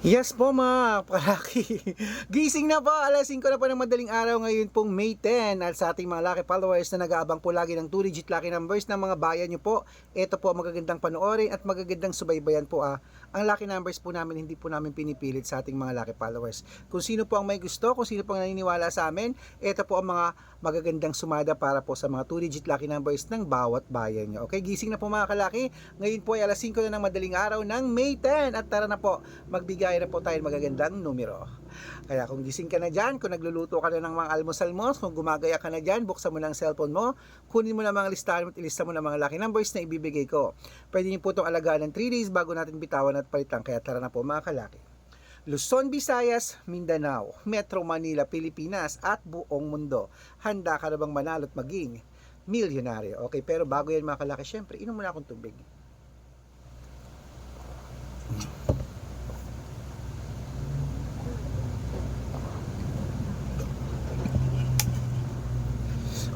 Yes po mga kalaki. Gising na po, alas 5 na po ng madaling araw ngayon pong May 10 at sa ating mga lucky followers na nag-aabang po lagi ng 2-digit lucky numbers ng mga bayan nyo po. Ito po magagandang panoorin at magagandang subaybayan po Ang lucky numbers po namin hindi po namin pinipilit sa ating mga lucky followers. Kung sino po ang may gusto, kung sino po ang naniniwala sa amin, ito po ang mga magagandang sumada para po sa mga 2-digit lucky numbers ng bawat bayan nyo. Okay, gising na po mga kalaki. Ngayon po ay alas 5 na ng madaling araw ng May 10 at tara na po magbigay na po tayo ng magagandang numero. Kaya kung gising ka na dyan, kung nagluluto ka na ng mga almusal mo, kung gumagaya ka na dyan, buksan mo ng cellphone mo, kunin mo na mga listahan at ilista mo na mga lucky numbers na ibibigay ko. Pwede niyo po itong alagaan ng 3 days bago natin bitawan at palitan. Kaya tara na po mga kalaki. Luzon, Visayas, Mindanao, Metro Manila, Pilipinas at buong mundo. Handa ka na bang manalo at maging milyonaryo? Okay, pero bago yan mga kalaki, syempre, inom muna akong tubig.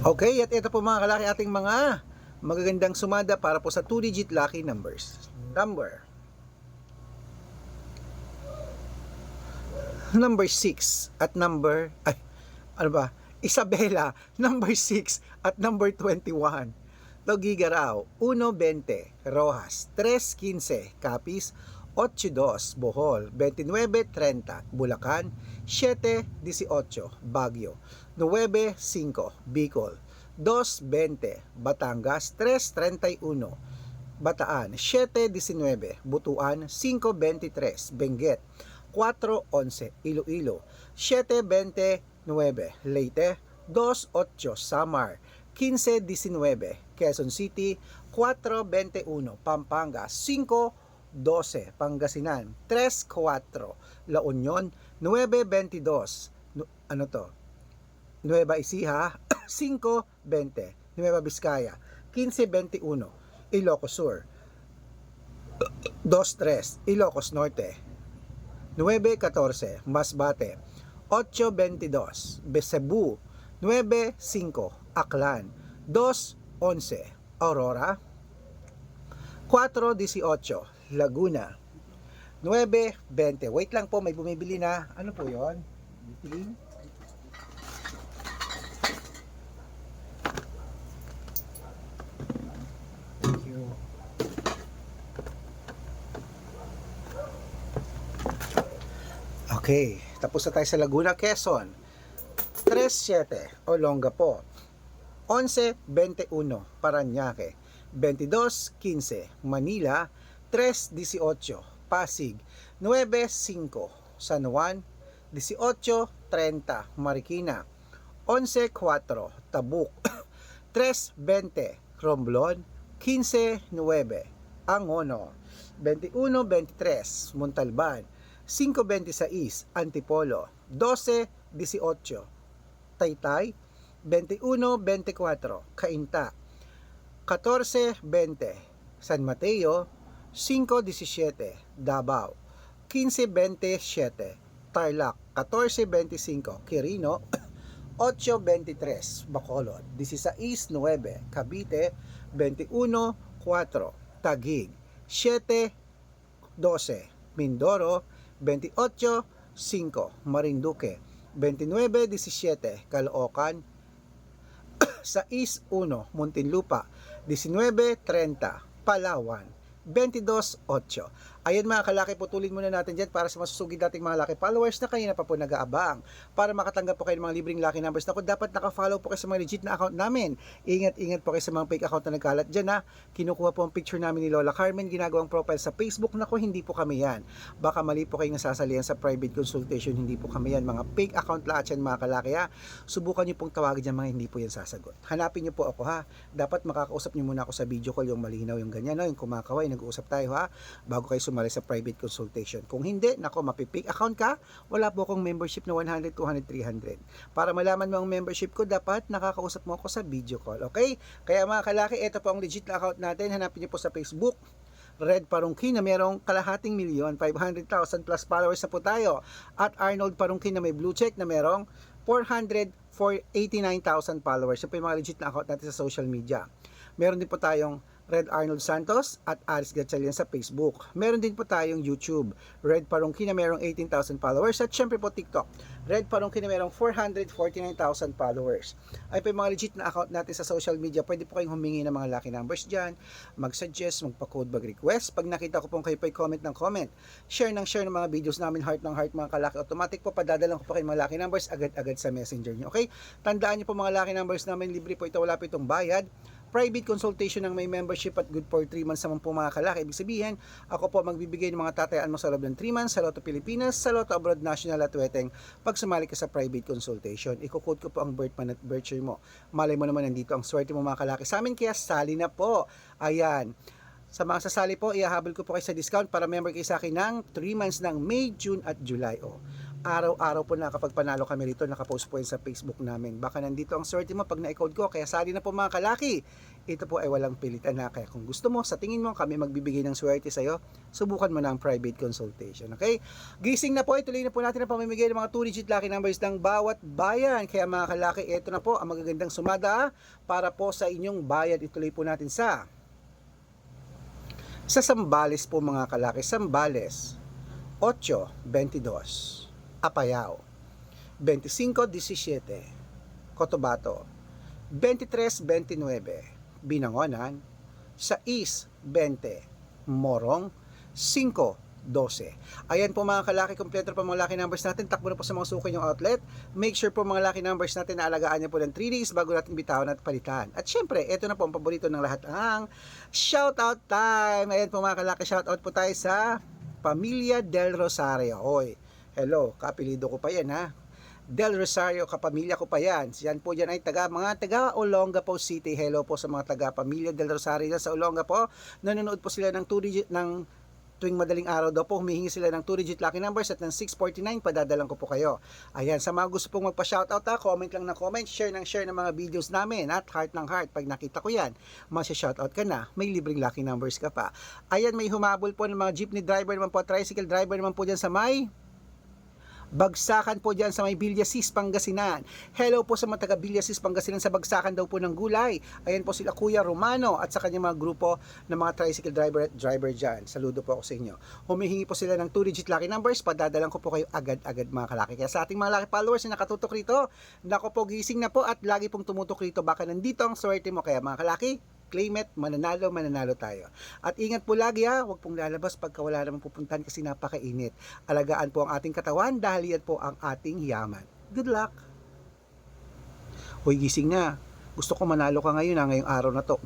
Okay, at ito po mga kalaki ating mga magagandang sumada para po sa 2-digit lucky numbers. Number 6 at Isabela, number 6 at number 21. Logigaraw, 1.20, Rojas, 3.15, Capiz, 8.2, Bohol, 29.30, Bulacan, 7.18, Baguio, 9.5, Bicol, 2.20, Batangas, 3.31, Bataan, 7.19, Butuan, 5.23, Benguet, 4.11, Iloilo, 7.29, Leyte, 2.8, Samar, 15.19, Quezon City, 4.21, Pampanga, 5.12, Pangasinan, 3.4, La Union, 9.22, Nueva Ecija, 5.20, Nueva Vizcaya, 15.21, Ilocos Sur, 2.3, Ilocos Norte, 9.14, Masbate, 8.22, Cebu, 9.5, Aklan, 2.11, Aurora, 4.18, Laguna, 9.20. Wait lang po, may bumibili na. Ano po yon? Meeting? Thank you. Okay, tapos na tayo sa Laguna, Quezon. 3.7, Olongapo. 11.21, Parañaque. 22.15, Manila. 3.18, Pasig. 9.5, San Juan. 18.30, Marikina. 11.4, Tabuk. 3.20, Romblon. 15.9, Angono. 21.23, Montalban. 5.26, Antipolo. 12.18, Taytay. 21.24, Cainta. 14.20, San Mateo. 5.17, Davao. 15.27, Tarlac. 14.25, Quirino. 8.23, Bacolod. 16.9, Cavite. 21.4, Taguig. 7.12, Mindoro. 28.5, Marinduque. 29.17, Caloocan. 6.1, Muntinlupa. 19.30, Palawan. 22.8. Ayan mga kalaki, putulin muna natin dyan para sa masusugid nating mga lucky followers na kanina pa po nag-aabang. Para makatanggap po kayo ng mga libreng lucky numbers. Naku, dapat naka-follow po kayo sa mga legit na account namin. Ingat-ingat po kayo sa mga fake account na nagkalat dyan ha. Kinukuha po ang picture namin ni Lola Carmen, ginagawang profile sa Facebook. Naku, hindi po kami yan. Baka mali po kayong nasasalihan sa private consultation, hindi po kami yan. Mga fake account lahat yan mga kalaki ha. Subukan nyo pong tawagin dyan, mga hindi po yan sasagot. Hanapin nyo po ako ha. Dapat makakausap nyo muna ako sa video call, yung malinaw, yung ganyan, no? Yung kumakaway, nag-uusap tayo ha, bago kayo sumali sa private consultation. Kung hindi, nako, mapipake account ka, wala po akong membership na 100, 200, 300. Para malaman mo ang membership ko, dapat nakakausap mo ako sa video call, okay? Kaya mga kalaki, ito po ang legit na account natin. Hanapin niyo po sa Facebook, Red Parungkin na mayroong kalahating milyon, 500,000 plus followers na po tayo. At Arnold Parungkin na may blue check na mayroong 489,000 followers. Yan po yung mga legit na account natin sa social media. Meron din po tayong Red Arnold Santos at Aris Gatchalian sa Facebook. Meron din po tayong YouTube, Red Parungki na merong 18,000 followers at syempre po TikTok, Red Parungki na merong 449,000 followers. Ay po yung mga legit na account natin sa social media, pwede po kayong humingi ng mga lucky numbers dyan, mag-suggest, magpa-code, mag-request. Pag nakita ko pong kayo po comment ng comment, share ng mga videos namin, heart ng heart mga kalaki, automatic po padadalang ko po kayo mga lucky numbers agad-agad sa messenger nyo. Okay? Tandaan nyo po mga lucky numbers namin, libre po ito, wala po itong bayad. Private consultation ng may membership at good for 3 months naman po mga kalaki. Ibig sabihin, ako po magbibigay ng mga tatayaan mo sa loob ng 3 months sa Lotto Pilipinas, sa Lotto Abroad National at Weteng pag sumali ka sa private consultation. Iko-quote ko po ang birth month at birth year mo. Malay mo naman nandito ang swerte mo mga kalaki sa amin, kaya sali na po. Ayan. Sa mga sasali po, ihahabol ko po kayo sa discount para member kayo sa akin ng 3 months ng May, June at July. Araw-araw po na kapag panalo kami rito, nakapost po yun sa Facebook namin. Baka nandito ang swerte mo pag na-code ko, kaya sali na po mga kalaki. Ito po ay walang pilitan na, kaya kung gusto mo, sa tingin mo kami magbibigay ng swerte sa'yo, subukan mo na ang private consultation. Okay? Gising na po, ituloy na po natin ang pamimigay ng mga 2-digit lucky numbers ng bawat bayan. Kaya mga kalaki, ito na po ang magagandang sumada para po sa inyong bayan. Ituloy po natin sa Sambales po mga kalaki. Sambales 8-22, Apayao 25-17, Cotabato 23-29, Binangonan 6-20, Morong 5-12. Ayan po mga kalaki, kompleto po mga lucky numbers natin. Takbo na po sa mga suko yung outlet. Make sure po mga lucky numbers natin na alagaan niyo po ng 3 days bago natin bitawan at palitan. At syempre, ito na po ang paborito ng lahat, ang shoutout time. Ayan po mga kalaki, shoutout po tayo sa Pamilya Del Rosario. Oy, hello, kapilido ko pa yan ha. Del Rosario, kapamilya ko pa yan. Yan po dyan ay mga taga Olongapo City. Hello po sa mga taga Pamilya Del Rosario sa Olongapo. Nanonood po sila ng 2 digit ng tuwing madaling araw daw po, humihingi sila ng 2-digit lucky numbers at ng 649, padadalang ko po kayo. Ayan, sa mga gusto pong magpa-shoutout comment lang na comment, share ng mga videos namin at heart ng heart. Pag nakita ko yan, masya-shoutout ka na, may libreng lucky numbers ka pa. Ayan, may humabol po ng mga jeepney driver naman po, tricycle driver naman po dyan sa may Bagsakan po dyan sa may Villasis, Pangasinan. Hello po sa mga taga Villasis, Pangasinan, sa Bagsakan daw po ng gulay. Ayan po sila Kuya Romano at sa kanyang mga grupo ng mga tricycle driver dyan. Saludo po ako sa inyo. Humihingi po sila ng 2-digit lucky numbers. Padadalang ko po kayo agad-agad mga kalaki. Kaya sa ating mga lucky followers na nakatutok rito, nako po, gising na po at lagi pong tumutok rito. Baka nandito ang swerte mo. Kaya mga kalaki, claim it, mananalo tayo. At ingat po lagi ha, huwag pong lalabas pagka wala namang pupuntahan kasi napakainit. Alagaan po ang ating katawan dahil yan po ang ating yaman. Good luck! Hoy, gising na. Gusto ko manalo ka ngayon ngayong araw na to.